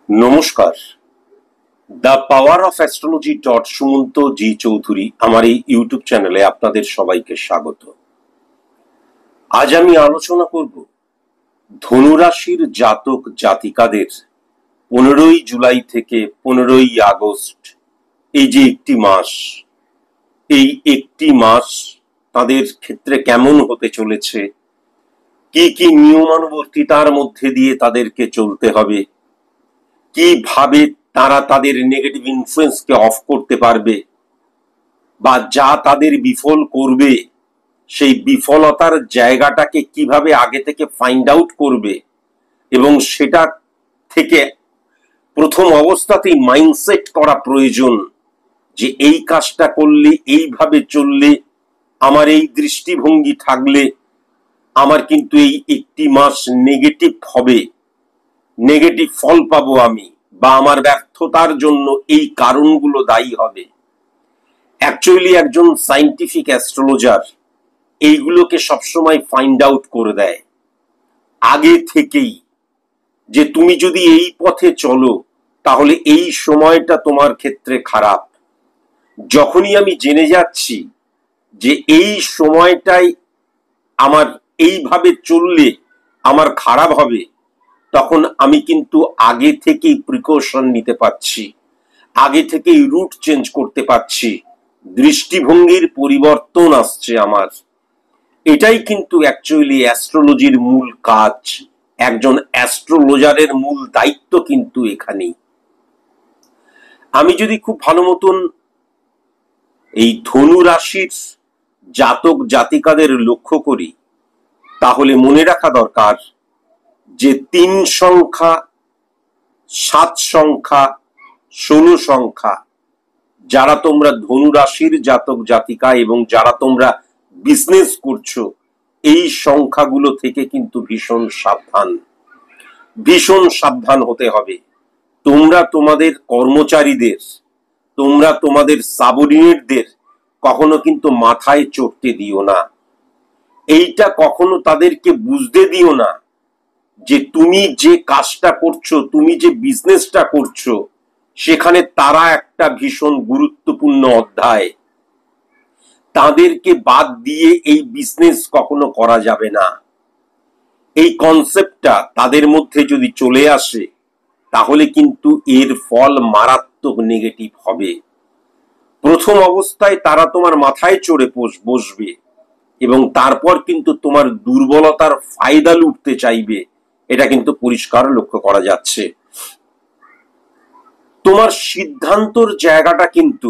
নমস্কার। The power of astrology Sumanta ji Chowdhury আমার এই ইউটিউব চ্যানেলে আপনাদের সবাইকে স্বাগত। আজ আমি আলোচনা করব ধনুরাশির জাতক জাতিকাদের 15ই জুলাই থেকে 15ই আগস্ট, এই যে একটি মাস, এই একটি মাস তাদের ক্ষেত্রে কেমন হতে চলেছে, কি কি নিয়মানুবর্তিতার মধ্যে দিয়ে তাদেরকে চলতে হবে, কিভাবে তারা তাদের নেগেটিভ ইনফ্লুয়েন্সকে অফ করতে পারবে, বা যা তাদের বিফল করবে সেই বিফলতার জায়গাটাকে কিভাবে আগে থেকে ফাইন্ড আউট করবে, এবং সেটা থেকে প্রথম অবস্থাতেই মাইন্ডসেট করা প্রয়োজন যে এই কাজটা করলে, এইভাবে চললে, আমার এই দৃষ্টিভঙ্গি থাকলে আমার কিন্তু এই একটি মাস নেগেটিভ হবে, নেগেটিভ ফল পাবো আমি, বা আমার ব্যর্থতার জন্য এই কারণগুলো দায়ী হবে। অ্যাকচুয়ালি একজন সায়েন্টিফিক অ্যাস্ট্রোলজার এইগুলোকে সবসময় ফাইন্ড আউট করে দেয় আগে থেকেই, যে তুমি যদি এই পথে চলো তাহলে এই সময়টা তোমার ক্ষেত্রে খারাপ। যখনই আমি জেনে যাচ্ছি যে এই সময়টাই আমার এইভাবে চললে আমার খারাপ হবে, তখন আমি কিন্তু আগে থেকেই প্রিকশন নিতে পারছি, আগে থেকেই রুট চেঞ্জ করতে পারছি, দৃষ্টিভঙ্গির পরিবর্তন আসছে আমার। এটাই কিন্তু অ্যাকচুয়ালি অ্যাস্ট্রোলজির মূল কাজ, একজন অ্যাস্ট্রোলজারের মূল দায়িত্ব কিন্তু এখানেই। আমি যদি খুব ভালো মতন এই ধনু রাশির জাতক জাতিকাদের লক্ষ্য করি, তাহলে মনে রাখা দরকার যে 3 সংখ্যা, 7 সংখ্যা, 16 সংখ্যা, যারা তোমরা ধনু রাশির জাতক জাতিকা এবং যারা তোমরা বিজনেস করছো, এই সংখ্যাগুলো থেকে কিন্তু ভীষণ সাবধান হতে হবে। তোমরা তোমাদের কর্মচারীদের, তোমরা তোমাদের সাবঅর্ডিনেটদের কখনো কিন্তু মাথায় চড়তে দিও না। এইটা কখনো তাদেরকে বুঝতে দিও না যে তুমি যে কাজটা করছো, তুমি যে বিজনেসটা করছো, সেখানে তারা একটা ভীষণ গুরুত্বপূর্ণ অধ্যায়। তাদেরকে বাদ দিয়ে এই বিজনেস কখনো করা যাবে না। এই কনসেপ্টটা তাদের মধ্যে যদি চলে আসে, তাহলে কিন্তু এর ফল মারাত্মক নেগেটিভ হবে। প্রথম অবস্থায় তারা তোমার মাথায় চড়ে বসবে এবং তারপর কিন্তু তোমার দুর্বলতার ফায়দা লুটতে চাইবে। এটা কিন্তু পরিষ্কার লক্ষ্য করা যাচ্ছে। তোমার সিদ্ধান্তর জায়গাটা কিন্তু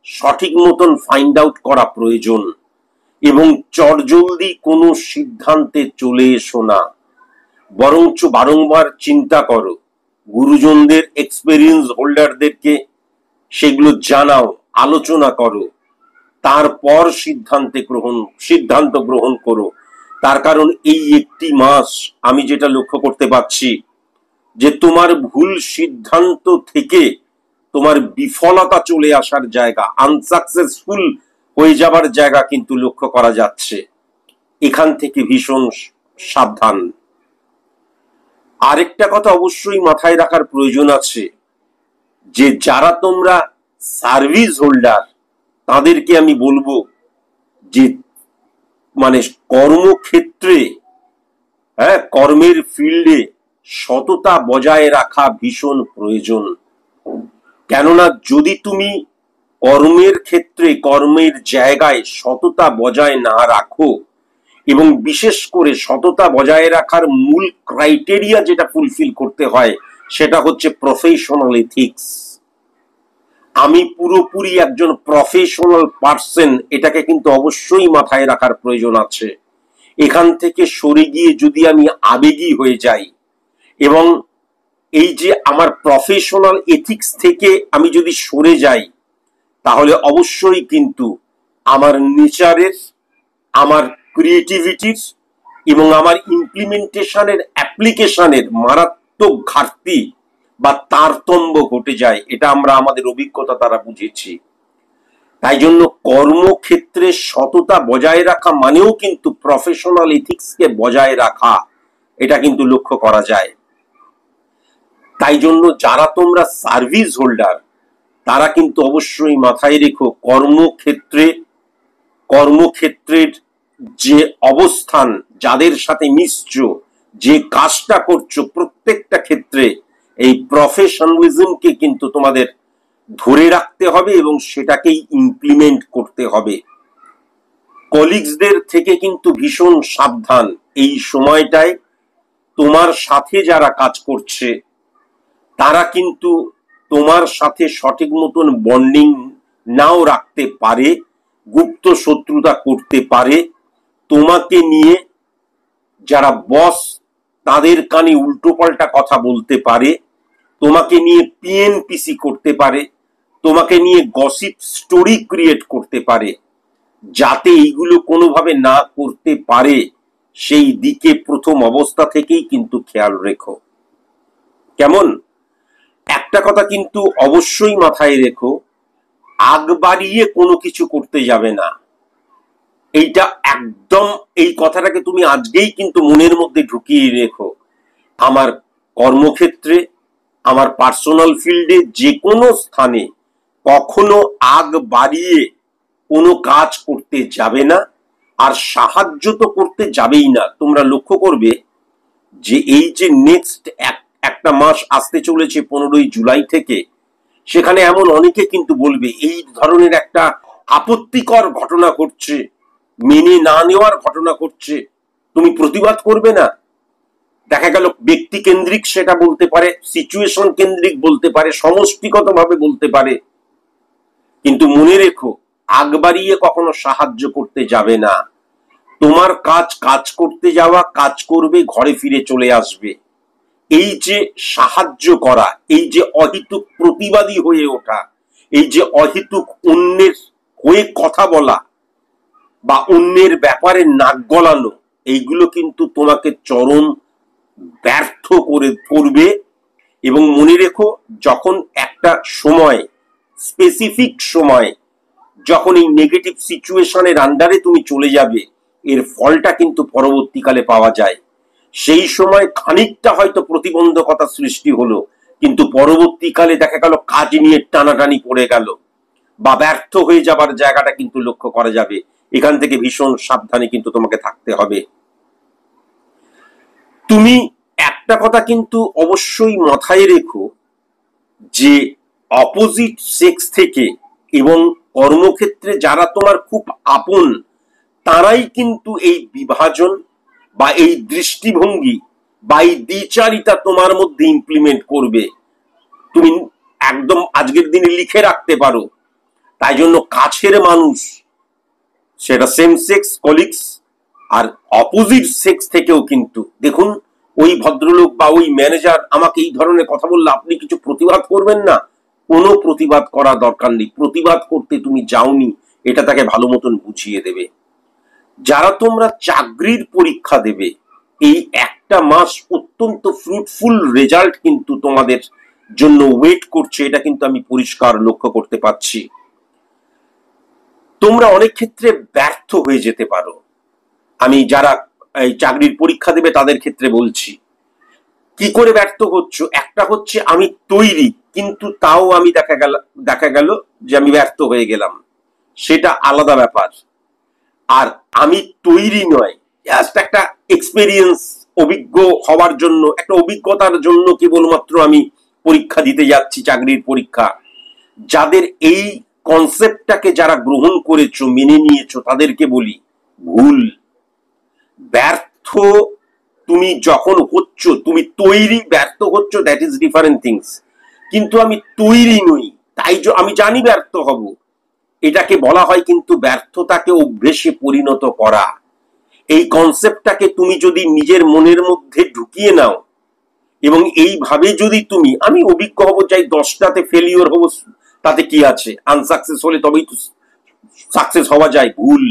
সঠিক মতন ফাইন্ড আউট করা প্রয়োজন, এবং চটজলদি কোনো সিদ্ধান্তে চলে এসো না, বরঞ্চ বারংবার চিন্তা করো, গুরুজনদের, এক্সপেরিয়েন্স হোল্ডারদেরকে সেগুলো জানাও, আলোচনা করো, তারপর সিদ্ধান্ত গ্রহণ করো। তার কারণ এই একটি মাস আমি যেটা লক্ষ্য করতে পারছি যে তোমার ভুল সিদ্ধান্ত থেকে তোমার বিফলতা চলে আসার জায়গা, আনসাকসেসফুল হয়ে যাবার জায়গা কিন্তু লক্ষ্য করা যাচ্ছে। এখান থেকে ভীষণ সাবধান। আরেকটা কথা অবশ্যই মাথায় রাখার প্রয়োজন আছে, যে যারা তোমরা সার্ভিস হোল্ডার, তাদেরকে আমি বলবো যে মানে কর্মক্ষেত্রে, কর্মের ফিল্ডে সততা বজায় রাখা ভীষণ প্রয়োজন। কেননা যদি তুমি কর্মের ক্ষেত্রে, কর্মের জায়গায় সততা বজায় না রাখো, এবং বিশেষ করে সততা বজায় রাখার মূল ক্রাইটেরিয়া যেটা ফুলফিল করতে হয়, সেটা হচ্ছে প্রফেশনাল এথিক্স। আমি পুরোপুরি একজন প্রফেশনাল পার্সন, এটাকে কিন্তু অবশ্যই মাথায় রাখার প্রয়োজন আছে। এখান থেকে সরে গিয়ে যদি আমি আবেগী হয়ে যাই, এবং এই যে আমার প্রফেশনাল এথিক্স থেকে আমি যদি সরে যাই, তাহলে অবশ্যই কিন্তু আমার নেচারের, আমার ক্রিয়েটিভিটির এবং আমার ইমপ্লিমেন্টেশনের, অ্যাপ্লিকেশনের মারাত্মক ঘাটতি বা তারতম্য ঘটে যায়। এটা আমরা আমাদের অভিজ্ঞতা দ্বারা বুঝেছি। তাই জন্য কর্মক্ষেত্রে সততা বজায় রাখা মানেও কিন্তু প্রফেশনাল এথিক্সকে বজায় রাখা, এটা কিন্তু লক্ষ্য করা যায়। তাই জন্য যারা তোমরা সার্ভিস হোল্ডার তারা কিন্তু অবশ্যই মাথায় রেখো, কর্মক্ষেত্রের যে অবস্থান, যাদের সাথে মিশছো, যে কাজটা করছো, প্রত্যেকটা ক্ষেত্রে এই প্রফেশনালিজমকে কিন্তু তোমাদের ধরে রাখতে হবে এবং সেটাকেই ইমপ্লিমেন্ট করতে হবে। কলিগসদের থেকে কিন্তু ভীষণ সাবধান। এই সময়টায় তোমার সাথে যারা কাজ করছে তারা কিন্তু তোমার সাথে সঠিক মতন বন্ডিং নাও রাখতে পারে, গুপ্ত শত্রুতা করতে পারে। তোমাকে নিয়ে যারা বস তাদের কানে উল্টোপাল্টা কথা বলতে পারে, তোমাকে নিয়ে পিএনপিসি করতে পারে, তোমাকে নিয়ে গসিপ স্টোরি ক্রিয়েট করতে পারে। যাতে এইগুলো কোনোভাবে না করতে পারে সেই দিকে প্রথম অবস্থা থেকেই কিন্তু খেয়াল রেখো। কেমন? একটা কথা কিন্তু অবশ্যই মাথায় রেখো, আগ বাড়িয়ে কোনো কিছু করতে যাবে না। এইটা একদম, এই কথাটাকে তুমি আজকেই কিন্তু মনের মধ্যে ঢুকিয়ে রেখো। আমার কর্মক্ষেত্রে, আমার পার্সোনাল ফিল্ডে, যে কোনো স্থানে কখনো আগ বাড়িয়ে কোনো কাজ করতে যাবে না, আর সাহায্য তো করতে যাবেই না। তোমরা লক্ষ্য করবে যে এই যে নেক্সট একটা মাস আসতে চলেছে 15ই জুলাই থেকে, সেখানে এমন অনেকে কিন্তু বলবে এই ধরনের একটা আপত্তিকর ঘটনা ঘটছে, মেনে না নেওয়ার ঘটনা ঘটছে, তুমি প্রতিবাদ করবে না। দেখা গেল ব্যক্তি কেন্দ্রিক সেটা বলতে পারে, সিচুয়েশন কেন্দ্রিক বলতে পারে, সমষ্টিগতভাবে বলতে পারে, কিন্তু মনে রেখো আগ বাড়িয়ে কখনো সাহায্য করতে যাবে না। তোমার কাজ করতে যাওয়া, কাজ করবে, ঘরে ফিরে চলে আসবে। এই যে সাহায্য করা, এই যে অহেতুক প্রতিবাদী হয়ে ওঠা, এই যে অহেতুক অন্যের হয়ে কথা বলা বা অন্যের ব্যাপারে নাক গলানো, এইগুলো কিন্তু তোমাকে চরম ব্যর্থ করবে। এবং মনে রেখো, যখন একটা সময়, স্পেসিফিক সময়, যখন এই নেগেটিভ সিচুয়েশনের আন্ডারে তুমি চলে যাবে, এর ফলটা কিন্তু পরবর্তীকালে পাওয়া যায়। সেই সময় খানিকটা হয়তো প্রতিবন্ধকতা সৃষ্টি হলো, কিন্তু পরবর্তীকালে দেখা গেল কাজ নিয়ে টানাটানি পড়ে গেল বা ব্যর্থ হয়ে যাবার জায়গাটা কিন্তু লক্ষ্য করা যাবে। এখান থেকে ভীষণ সাবধানে কিন্তু তোমাকে থাকতে হবে। তুমি একটা কথা কিন্তু অবশ্যই মাথায় রেখো যে অপোজিট সেক্স থেকে এবং কর্মক্ষেত্রে যারা তোমার খুব আপন, তারাই কিন্তু এই বিভাজন বা এই দৃষ্টিভঙ্গি বা এই দ্বিচারিতা তোমার মধ্যে ইমপ্লিমেন্ট করবে। তুমি একদম আজকের দিনে লিখে রাখতে পারো। তাই জন্য কাছের মানুষ, সেটা সেম সেক্স কলিগস আর অপোজিট সেক্স থেকেও কিন্তু দেখুন, ওই ভদ্রলোক বা ওই ম্যানেজার আমাকে এই ধরনের কথা বললে আপনি কিছু প্রতিবাদ করবেন না। কোনো প্রতিবাদ করা দরকার নেই। প্রতিবাদ করতে তুমি যাওনি, এটা তাকে ভালো মতন বুঝিয়ে দেবে। যারা তোমরা চাকরির পরীক্ষা দেবে, এই একটা মাস অত্যন্ত ফ্রুটফুল রেজাল্ট কিন্তু তোমাদের জন্য ওয়েট করছে, এটা কিন্তু আমি পরিষ্কার লক্ষ্য করতে পারছি। তোমরা অনেক ক্ষেত্রে ব্যর্থ হয়ে যেতে পারো। আমি যারা এই চাকরির পরীক্ষা দেবে তাদের ক্ষেত্রে বলছি, কি করে ব্যর্থ হচ্ছ। একটা হচ্ছে আমি তৈরি, কিন্তু তাও আমি দেখা গেল যে আমি ব্যর্থ হয়ে গেলাম, সেটা আলাদা ব্যাপার। আর আমি তৈরি নয়, জাস্ট একটা এক্সপেরিয়েন্স, অভিজ্ঞ হওয়ার জন্য, একটা অভিজ্ঞতার জন্য কেবলমাত্র আমি পরীক্ষা দিতে যাচ্ছি, চাকরির পরীক্ষা। যাদের এই কনসেপ্টটাকে যারা গ্রহণ করেছো, মেনে নিয়েছো, তাদেরকে বলি ভুল। ব্যর্থ তুমি যখন হচ্ছ, তুমি তৈরি, ব্যর্থ হচ্ছ, দ্যাট ইজ ডিফারেন্ট থিংস। কিন্তু আমি তৈরি নই, তাই আমি জানি ব্যর্থ হব, এটাকে বলা হয় কিন্তু ব্যর্থতাকে অভ্যেসে পরিণত করা। এই কনসেপ্টটাকে তুমি যদি নিজের মনের মধ্যে ঢুকিয়ে নাও এবং এইভাবে যদি তুমি, আমি অভিজ্ঞ হব, চাই 10টাতে ফেলিওর হব, তাতে কি আছে, আনসাকসেস হলে তবেই তো সাকসেস হওয়া যায়। ভুল।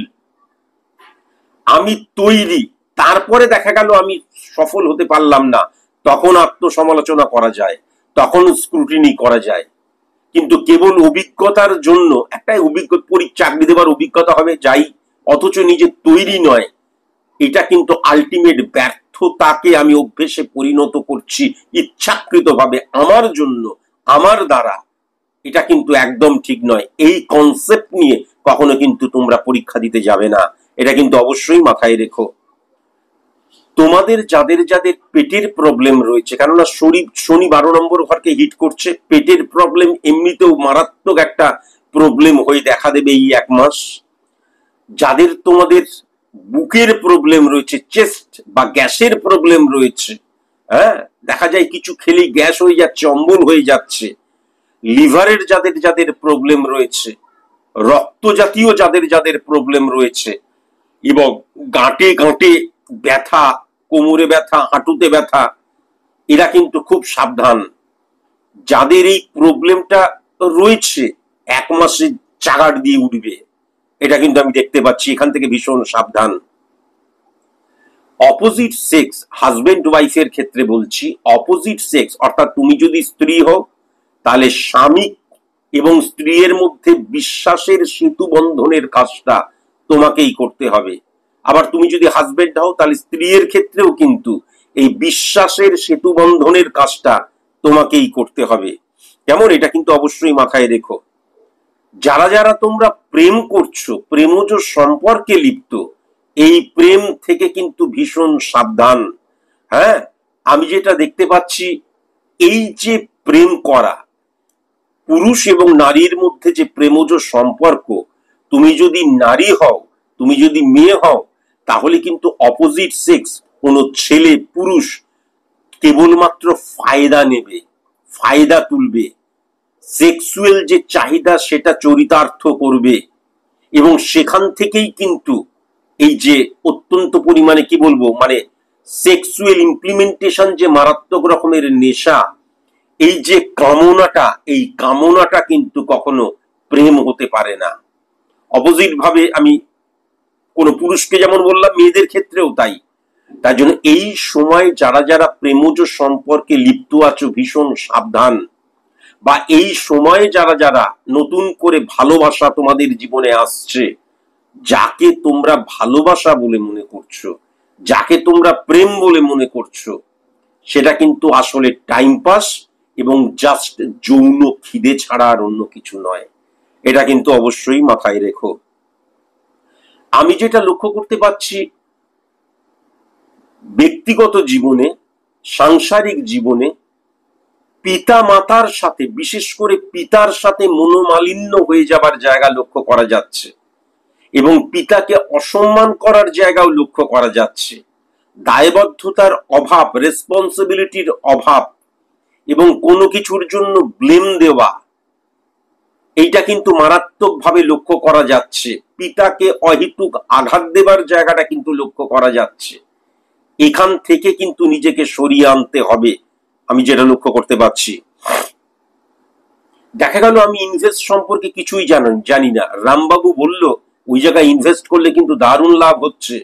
আমি তৈরি, তারপরে দেখা গেল আমি সফল হতে পারলাম না, তখন আত্মসমালোচনা করা যায়, তখন স্ক্রুটিনি করা যায়। কিন্তু কেবল অভিজ্ঞতার জন্য, একটা চাকরি দেবার অভিজ্ঞতা হবে যাই, অথচ নিজে তৈরি নয়, এটা কিন্তু আলটিমেট ব্যর্থ ব্যর্থতাকে আমি অভ্যেসে পরিণত করছি ইচ্ছাকৃতভাবে আমার জন্য, আমার দ্বারা, এটা কিন্তু একদম ঠিক নয়। এই কনসেপ্ট নিয়ে কখনো কিন্তু তোমরা পরীক্ষা দিতে যাবে না, এটা কিন্তু অবশ্যই মাথায় রেখো। তোমাদের যাদের যাদের পেটের প্রবলেম রয়েছে, কেননা শনি 12 নম্বর ঘরকে হিট করছে, পেটের প্রবলেম এমনিতেও মারাত্মক একটা প্রবলেম হয়ে দেখা দেবে এই এক মাস। যাদের তোমাদের বুকের প্রবলেম রয়েছে, চেস্ট বা গ্যাসের প্রবলেম রয়েছে, হ্যাঁ, দেখা যায় কিছু খেলেই গ্যাস হয়ে যাচ্ছে, অম্বল হয়ে যাচ্ছে, লিভারের যাদের যাদের প্রবলেম রয়েছে, রক্ত জাতীয় যাদের যাদের প্রবলেম রয়েছে, এবং গাঁটে গাঁটে ব্যথা, কোমরে ব্যথা, হাঁটুতে ব্যথা, এরা কিন্তু খুব সাবধান। যাদের এই প্রবলেমটা রয়েছে এক মাসে চাগাড় দিয়ে উঠবে, এটা কিন্তু আমি দেখতে পাচ্ছি, এখান থেকে ভীষণ সাবধান। অপোজিট সেক্স, হাজবেন্ড ওয়াইফের ক্ষেত্রে বলছি, অপোজিট সেক্স অর্থাৎ তুমি যদি স্ত্রী হও তাহলে স্বামী এবং স্ত্রীর মধ্যে বিশ্বাসের সেতু বন্ধনের কাজটা তোমাকেই করতে হবে। আবার তুমি যদি হাজবেন্ড হও তাহলে স্ত্রীর ক্ষেত্রেও কিন্তু এই বিশ্বাসের সেতু বন্ধনের কাজটা তোমাকেই করতে হবে। কেমন, এটা কিন্তু অবশ্যই মাথায় রেখো। যারা যারা তোমরা প্রেম করছো, প্রেমজ সম্পর্কে লিপ্ত, এই প্রেম থেকে কিন্তু ভীষণ সাবধান। হ্যাঁ, আমি যেটা দেখতে পাচ্ছি, এই যে প্রেম করা, পুরুষ এবং নারীর মধ্যে যে প্রেমজ সম্পর্ক, তুমি যদি নারী হও, তুমি যদি মেয়ে হও, তাহলে কিন্তু অপোজিট সেক্স কোনো ছেলে পুরুষ কেবলমাত্র ফায়দা নেবে, ফায়দা তুলবে, সেক্সুয়াল যে চাহিদা সেটা চরিতার্থ করবে, এবং সেখান থেকেই কিন্তু এই যে অত্যন্ত পরিমাণে কি বলবো, মানে সেক্সুয়াল ইমপ্লিমেন্টেশন যে মারাত্মক রকমের নেশা, এই যে কামনাটা, এই কামনাটা কিন্তু কখনো প্রেম হতে পারে না। অপোজিট ভাবে আমি কোন পুরুষকে যেমন বললাম, মেয়েদের ক্ষেত্রেও তাই। তার জন্য এই সময় যারা যারা প্রেমজ সম্পর্কে লিপ্ত আছো ভীষণ সাবধান। বা এই সময়ে যারা যারা নতুন করে ভালোবাসা তোমাদের জীবনে আসছে, যাকে তোমরা ভালোবাসা বলে মনে করছো, যাকে তোমরা প্রেম বলে মনে করছো, সেটা কিন্তু আসলে টাইম পাস এবং জাস্ট যৌন খিদে ছাড়া আর অন্য কিছু নয়, এটা কিন্তু অবশ্যই মাথায় রেখো। আমি যেটা লক্ষ্য করতে পারছি, ব্যক্তিগত জীবনে, সাংসারিক জীবনে পিতা মাতার সাথে, বিশেষ করে পিতার সাথে মনোমালিন্য হয়ে যাবার জায়গা লক্ষ্য করা যাচ্ছে, এবং পিতাকে অসম্মান করার জায়গাও লক্ষ্য করা যাচ্ছে। দায়বদ্ধতার অভাব, রেসপন্সিবিলিটির অভাব, এবং কোনো কিছুর জন্য ব্লেম দেওয়া, এইটা কিন্তু মারাত্মকভাবে লক্ষ্য করা যাচ্ছে। পিতাকে অহেতুক আঘাত দেবার জায়গাটা কিন্তু লক্ষ্য করা যাচ্ছে। এখান থেকে কিন্তু নিজেকে সরিয়ে আনতে হবে, আমি যেটা লক্ষ্য করতে পারছি। দেখা গেল আমি ইনভেস্ট সম্পর্কে কিছুই জানি না, রামবাবু বলল ওই জায়গায় ইনভেস্ট করলে কিন্তু দারুণ লাভ হচ্ছে।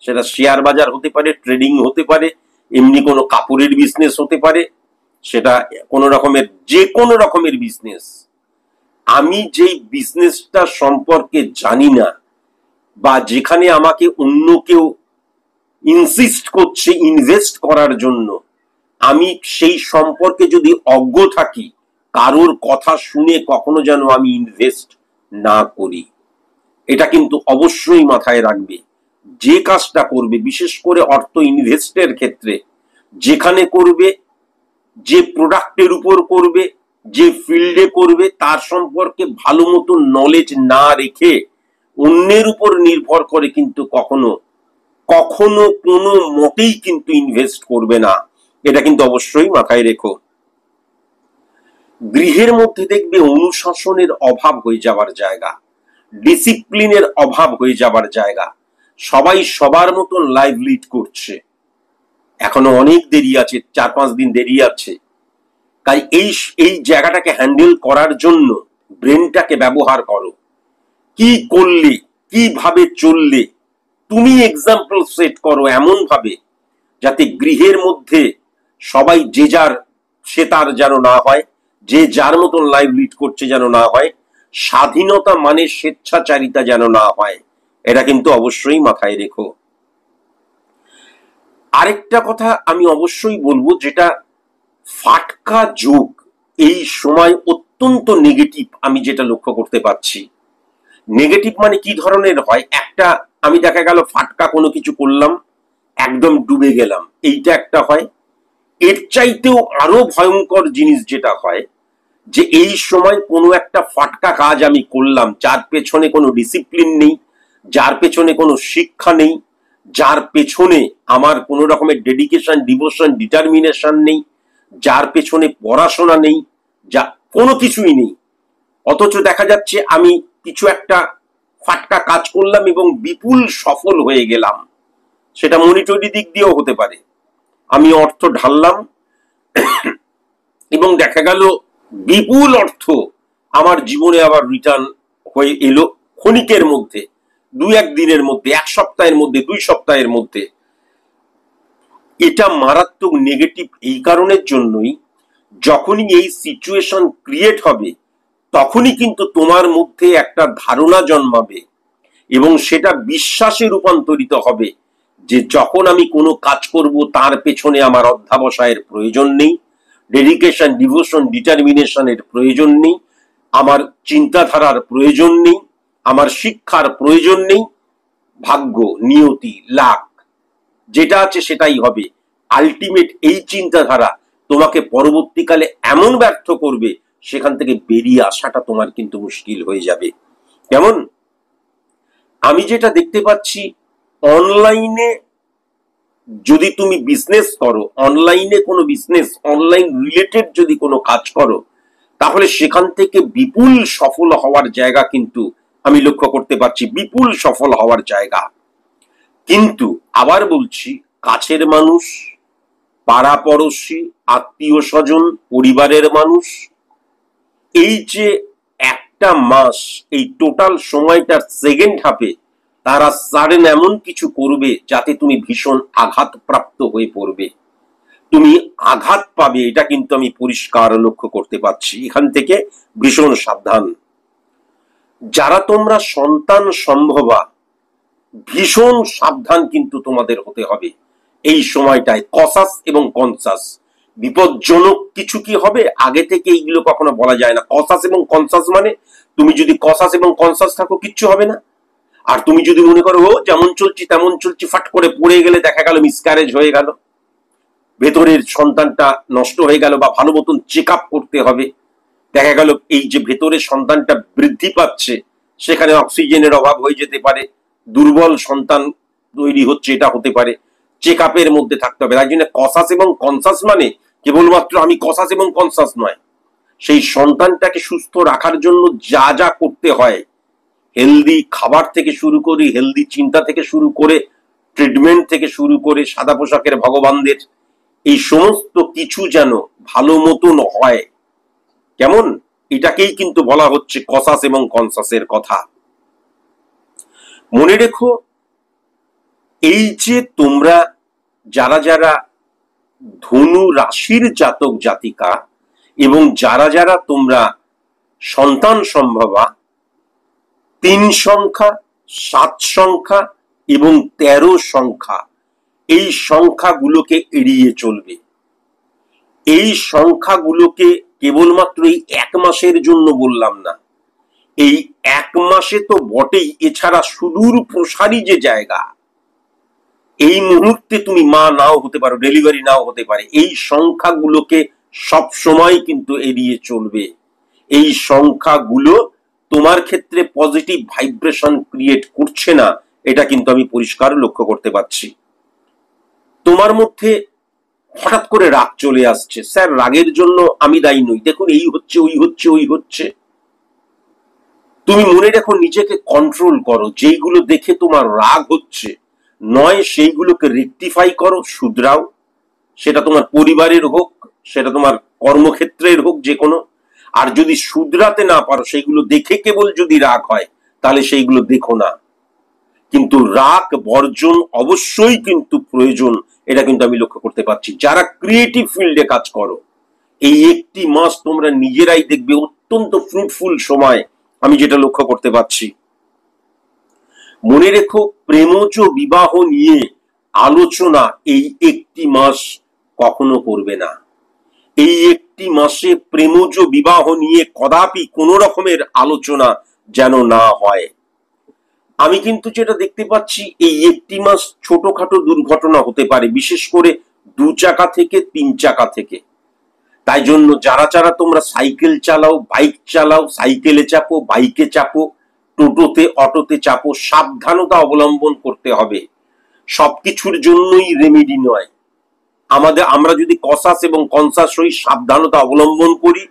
সেটা শেয়ার বাজার হতে পারে, ট্রেডিং হতে পারে, এমনি কোনো কাপড়ের বিজনেস হতে পারে, সেটা কোনো রকমের, যে কোনো রকমের বিজনেস। আমি যেই বিজনেসটা সম্পর্কে জানি না, বা যেখানে আমাকে অন্য কেউ ইনসিস্ট করছে ইনভেস্ট করার জন্য, আমি সেই সম্পর্কে যদি অজ্ঞ থাকি, কারোর কথা শুনে কখনো যেন আমি ইনভেস্ট না করি, এটা কিন্তু অবশ্যই মাথায় রাখবে। যে কাজটা করবে, বিশেষ করে অর্থ ইনভেস্টের ক্ষেত্রে, যেখানে করবে, যে প্রোডাক্টের উপর করবে, যে ফিল্ডে করবে, তার সম্পর্কে ভালো মতো নলেজ না রেখে অন্যের উপর নির্ভর করে কিন্তু কখনো কখনো কোনো মতেই কিন্তু ইনভেস্ট করবে না, এটা কিন্তু অবশ্যই মাথায় রেখো। গৃহের মধ্যে দেখবে অনুশাসনের অভাব হয়ে যাবার জায়গা, ডিসিপ্লিনের অভাব হয়ে যাবার জায়গা। সবাই সবার মতন লাইফ লিড করছে, এখনো অনেক দেরি আছে, 4-5 দিন দেরি আছে। তাই এই জায়গাটাকে হ্যান্ডেল করার জন্য ব্রেনটাকে ব্যবহার করো। কি করলে, কিভাবে চললে, তুমি এক্সাম্পল সেট করো এমন ভাবে যাতে গৃহের মধ্যে সবাই যে যার সে তার যেন না হয়, যে যার মতন লাইফ লিড করছে যেন না হয়, স্বাধীনতা মানে স্বেচ্ছাচারিতা যেন না হয়, এটা কিন্তু অবশ্যই মাথায় রেখো। আরেকটা কথা আমি অবশ্যই বলবো, যেটা ফাটকা যোগ এই সময় অত্যন্ত নেগেটিভ, আমি যেটা লক্ষ্য করতে পারছি। নেগেটিভ মানে কি ধরনের হয়, একটা আমি দেখা গেল ফাটকা কোনো কিছু করলাম, একদম ডুবে গেলাম, এইটা একটা হয়। এর চাইতেও আরো ভয়ঙ্কর জিনিস যেটা হয়, যে এই সময় কোনো একটা ফাটকা কাজ আমি করলাম, যার পেছনে কোনো ডিসিপ্লিন নেই, যার পেছনে কোনো শিক্ষা নেই, যার পেছনে আমার কোনো রকমের ডেডিকেশন, ডিভোশন, ডিটারমিনেশন নেই, যার পেছনে পড়াশোনা নেই, যা কোনো কিছুই নেই, অথচ দেখা যাচ্ছে আমি কিছু একটা ফাটকা কাজ করলাম এবং বিপুল সফল হয়ে গেলাম। সেটা মনিটরি দিক দিয়েও হতে পারে। আমি অর্থ ঢাললাম এবং দেখা গেল বিপুল অর্থ আমার জীবনে আবার রিটার্ন হয়ে এলো ক্ষণিকের মধ্যে, দু এক দিনের মধ্যে, এক সপ্তাহের মধ্যে, 2 সপ্তাহের মধ্যে। এটা মারাত্মক নেগেটিভ এই কারণের জন্যই, যখনই এই সিচুয়েশন ক্রিয়েট হবে তখনই কিন্তু তোমার মধ্যে একটা ধারণা জন্মাবে এবং সেটা বিশ্বাসে রূপান্তরিত হবে, যে যখন আমি কোনো কাজ করব তার পেছনে আমার অধ্যাবসায়ের প্রয়োজন নেই, ডেডিকেশন, ডিভোশন, ডিটারমিনেশনের প্রয়োজন নেই, আমার চিন্তাধারার প্রয়োজন নেই, আমার শিক্ষার প্রয়োজন নেই, ভাগ্য, নিয়তি, লাক যেটা আছে সেটাই হবে। আলটিমেট এই চিন্তাধারা তোমাকে পরবর্তীকালে এমন ব্যর্থ করবে, সেখান থেকে বেরিয়ে আসাটা তোমার কিন্তু মুশকিল হয়ে যাবে। কেমন? আমি যেটা দেখতে পাচ্ছি, অনলাইনে যদি তুমি বিজনেস করো, অনলাইনে কোনো বিজনেস, অনলাইন রিলেটেড যদি কোনো কাজ করো, তাহলে সেখান থেকে বিপুল সফল হওয়ার জায়গা কিন্তু আমি লক্ষ্য করতে পারছি, বিপুল সফল হওয়ার জায়গা। কিন্তু আবার বলছি, কাছের মানুষ, পাড়া পড়শি, আত্মীয় স্বজন, পরিবারের মানুষ, এই যে একটা মাস, এই টোটাল সময়টার সেকেন্ড হাফে তারা সাডেন এমন কিছু করবে যাতে তুমি ভীষণ আঘাতপ্রাপ্ত হয়ে পড়বে, তুমি আঘাত পাবে, এটা কিন্তু আমি পরিষ্কার লক্ষ্য করতে পারছি। এখান থেকে ভীষণ সাবধান। যারা তোমরা সন্তান সম্ভবা, ভীষণ সাবধান কিন্তু তোমাদের হতে হবে এই সময়টায়। কসাস এবং কনসাস, বিপজ্জনক কিছু কি হবে আগে থেকে এইগুলো কখনো বলা যায় না। কসাস এবং কনসাস মানে, তুমি যদি কসাস এবং কনসাস থাকো কিচ্ছু হবে না, আর তুমি যদি মনে করো ও যেমন চলছি তেমন চলছি, ফাট করে পড়ে গেলে দেখা গেল মিসক্যারেজ হয়ে গেল, ভেতরের সন্তানটা নষ্ট হয়ে গেল, বা ভালো মতন চেক আপ করতে হবে। দেখা গেল এই যে ভেতরের সন্তানটা বৃদ্ধি পাচ্ছে, সেখানে অক্সিজেনের অভাব হয়ে যেতে পারে, দুর্বল সন্তান তৈরি হচ্ছে, এটা হতে পারে। চেক আপের মধ্যে থাকতে হবে। তাই জন্য কসাস এবং কনসাস মানে কেবলমাত্র আমি কসাস এবং কনসাস নয়, সেই সন্তানটাকে সুস্থ রাখার জন্য যা যা করতে হয়, হেলদি খাবার থেকে শুরু করে, হেলদি চিন্তা থেকে শুরু করে, ট্রিটমেন্ট থেকে শুরু করে, সাদা পোশাকের ভগবানদের, এই সমস্ত কিছু যেন ভালো মতন হয়। কেমন? এটাকেই কিন্তু বলা হচ্ছে কসাস এবং কনসাসের কথা। মনে রেখো, এই যে তোমরা যারা যারা ধনু রাশির জাতক জাতিকা এবং যারা যারা তোমরা সন্তান সম্ভবা, 3 সংখ্যা, 7 সংখ্যা এবং 13 সংখ্যা, এই সংখ্যাগুলোকে এড়িয়ে চলবে। এই সংখ্যাগুলোকে কেবলমাত্র এই 1 মাসের জন্য বললাম না, এই 1 মাসে তো বটেই, এছাড়া সুদূর প্রসারী যে জায়গা, এই মুহূর্তে তুমি মা নাও হতে পারো, ডেলিভারি নাও হতে পারে, এই সংখ্যাগুলোকে সব সময় কিন্তু এড়িয়ে চলবে। এই সংখ্যাগুলো তোমার ক্ষেত্রে পজিটিভ ভাইব্রেশন ক্রিয়েট করছে না, এটা কিন্তু আমি পরিষ্কার লক্ষ্য করতে পারছি। তোমার মধ্যে হঠাৎ করে রাগ চলে আসছে, স্যার রাগের জন্য আমি দায়ী নই, দেখুন এই হচ্ছে, ওই হচ্ছে, ওই হচ্ছে। তুমি মনে রেখো, নিজেকে কন্ট্রোল করো। যেইগুলো দেখে তোমার রাগ হচ্ছে, নয় সেইগুলোকে রেকটিফাই করো, শুধরাও। সেটা তোমার পরিবারের হোক, সেটা তোমার কর্মক্ষেত্রের হোক, যে কোনো। আর যদি শুধরাতে না পারো, সেইগুলো দেখে কেবল যদি রাগ হয়, তাহলে সেইগুলো দেখো না। কিন্তু রাগ বর্জন অবশ্যই কিন্তু প্রয়োজন, এটা কিন্তু আমি লক্ষ্য করতে পারছি। যারা ক্রিয়েটিভ ফিল্ডে কাজ করো, এই 1টি মাস তোমরা নিজেরাই দেখবে অত্যন্ত ফ্রুটফুল সময়, আমি যেটা লক্ষ্য করতে পারছি। মনে রেখো, প্রেমজ বিবাহ নিয়ে আলোচনা এই একটি মাস কখনো করবে না। এই একটি মাসে প্রেমজ বিবাহ নিয়ে কদাপি কোনো রকমের আলোচনা যেন না হয়। আমি কিন্তু যেটা দেখতে পাচ্ছি, এই একটি মাস ছোটখাটো দুর্ঘটনা হতে পারে, বিশেষ করে 2 চাকা থেকে 3 চাকা থেকে। তাই জন্য যারা যারা তোমরা সাইকেল চালাও, বাইক চালাও, সাইকেলে চাপো, বাইকে চাপো, টোটোতে, অটোতে চাপো, সাবধানতা অবলম্বন করতে হবে। সবকিছুর জন্যই রেমেডি নয়। আমরা যদি কসাস এবং কনসাস হই, সাবধানতা অবলম্বন করি,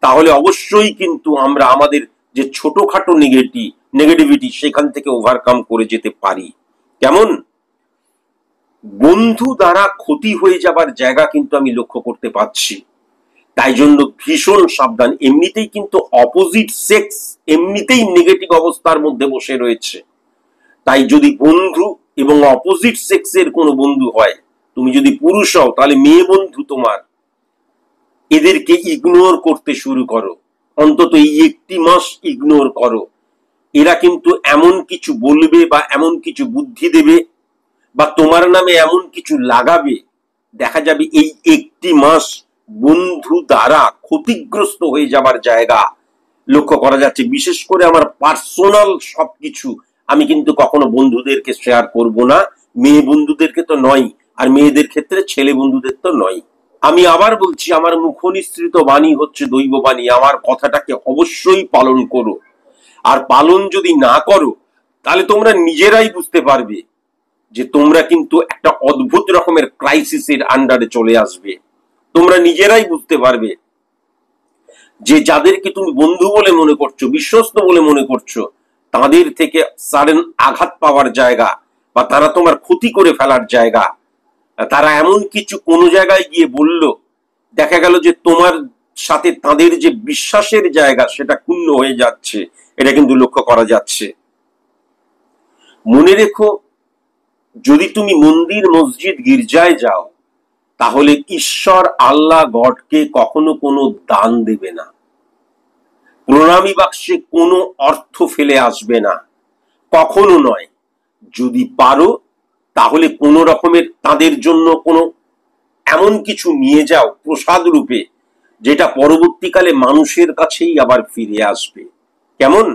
তাহলে অবশ্যই কিন্তু আমরা আমাদের যে ছোটখাটো নেগেটিভিটি সেখান থেকে ওভারকাম করে যেতে পারি। কেমন? বন্ধু দ্বারা ক্ষতি হয়ে যাবার জায়গা কিন্তু আমি লক্ষ্য করতে পাচ্ছি। তাই জন্য ভীষণ সাবধান। এমনিতেই কিন্তু অপোজিট সেক্স এমনিতেই নেগেটিভ অবস্থার মধ্যে বসে রয়েছে। তাই যদি বন্ধু এবং অপোজিট সেক্সের কোনো বন্ধু হয়, তুমি যদি পুরুষ হও তাহলে মেয়ে বন্ধু তোমার, এদেরকে ইগনোর করতে শুরু করো। অন্তত এই একটি মাস ইগনোর করো। এরা কিন্তু এমন কিছু বলবে বা এমন কিছু বুদ্ধি দেবে বা তোমার নামে এমন কিছু লাগাবে, দেখা যাবে এই একটি মাস বন্ধু দ্বারা ক্ষতিগ্রস্ত হয়ে যাবার জায়গা লক্ষ্য করা যাচ্ছে। বিশেষ করে আমার পার্সোনাল সবকিছু আমি কিন্তু কখনো বন্ধুদেরকে শেয়ার করব না। মেয়ে বন্ধুদেরকে তো নয়, আর মেয়েদের ক্ষেত্রে ছেলে বন্ধুদের তো নয়। আমি আবার বলছি, আমার মুখনিসৃত বাণী হচ্ছে দৈব বাণী। আমার কথাটাকে অবশ্যই পালন করো। আর পালন যদি না করো, তাহলে তোমরা নিজেরাই বুঝতে পারবে যে তোমরা কিন্তু একটা অদ্ভুত রকমের ক্রাইসিসের আন্ডারে চলে আসবে। তোমরা নিজেরাই বুঝতে পারবে যে যাদেরকে তুমি বন্ধু বলে মনে করছো, বিশ্বস্ত বলে মনে করছো, তাদের থেকে সাডেন আঘাত পাওয়ার জায়গা বা তারা তোমার ক্ষতি করে ফেলার জায়গা, তারা এমন কিছু কোনো জায়গায় গিয়ে বলল, দেখা গেল যে তোমার সাথে তাদের যে বিশ্বাসের জায়গা সেটা ক্ষুণ্ণ হয়ে যাচ্ছে। এটা কিন্তু লক্ষ্য করা যাচ্ছে। মনে রেখো, যদি তুমি মন্দির, মসজিদ, গির্জায় যাও, তাহলে ঈশ্বর, আল্লাহ, গডকে কখনো কোনো দান দেবে না। প্রণামী বাক্সে কোনো অর্থ ফেলে আসবে না, কখনো নয়। যদি পারো তাহলে কোনো রকমের তাদের জন্য কোনো এমন কিছু নিয়ে যাও প্রসাদ রূপে, যেটা পরবর্তীকালে মানুষের কাছেই আবার ফিরে আসবে। কেমন?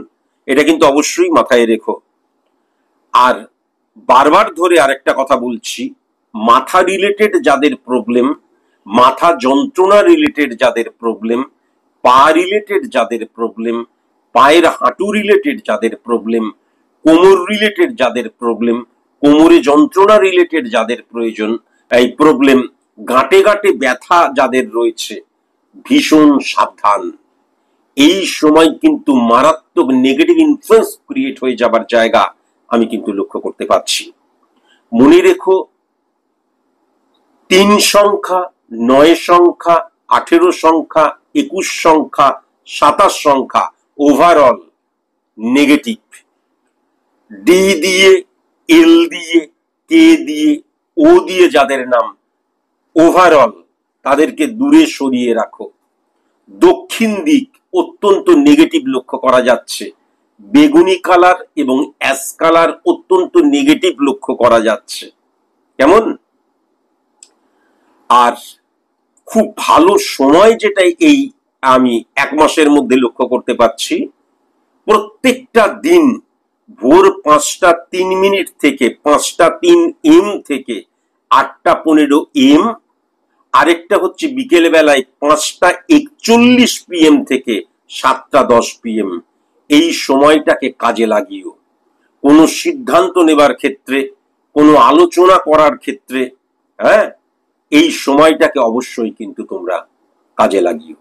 এটা কিন্তু অবশ্যই মাথায় রেখো। আর বারবার ধরে আরেকটা কথা বলছি, মাথা রিলেটেড যাদের প্রবলেম, মাথা যন্ত্রণা রিলেটেড যাদের প্রবলেম, পা রিলেটেড যাদের প্রবলেম, পায়ের হাঁটু রিলেটেড যাদের প্রবলেম, কোমর রিলেটেড যাদের প্রবলেম, কোমরে যন্ত্রণা রিলেটেড যাদের এই প্রবলেম, গাঁটে গাঁটে ব্যথা যাদের রয়েছে, ভীষণ সাবধান। এই সময় কিন্তু মারাত্মক নেগেটিভ ইনফ্লুয়েন্স ক্রিয়েট হয়ে যাবার জায়গা আমি কিন্তু লক্ষ্য করতে পারছি। মনে রেখো, 3 সংখ্যা, 9 সংখ্যা, 18 সংখ্যা, 21 সংখ্যা, 27 সংখ্যা ওভারঅল নেগেটিভ। ডি দিয়ে, এল দিয়ে, কে দিয়ে, ও দিয়ে যাদের নাম, ওভারঅল তাদেরকে দূরে সরিয়ে রাখো। দক্ষিণ দিক অত্যন্ত নেগেটিভ লক্ষ্য করা যাচ্ছে। বেগুনি কালার এবং অ্যাশ কালার অত্যন্ত নেগেটিভ লক্ষ্য করা যাচ্ছে। কেমন? আর খুব ভালো সময় যেটা এই আমি 1 মাসের মধ্যে লক্ষ্য করতে পারছি, প্রত্যেকটা দিন ভোর 5টা 3 মিনিট থেকে 5টা 3 এম থেকে 8টা 15 এম, আরেকটা হচ্ছে বিকেল বেলায় 5টা 41 পিএম থেকে 7টা 10 পিএম। এই সময়টাকে কাজে লাগিও। কোনো সিদ্ধান্ত নেবার ক্ষেত্রে, কোনো আলোচনা করার ক্ষেত্রে, হ্যাঁ, এই সময়টাকে অবশ্যই কিন্তু তোমরা কাজে লাগিও।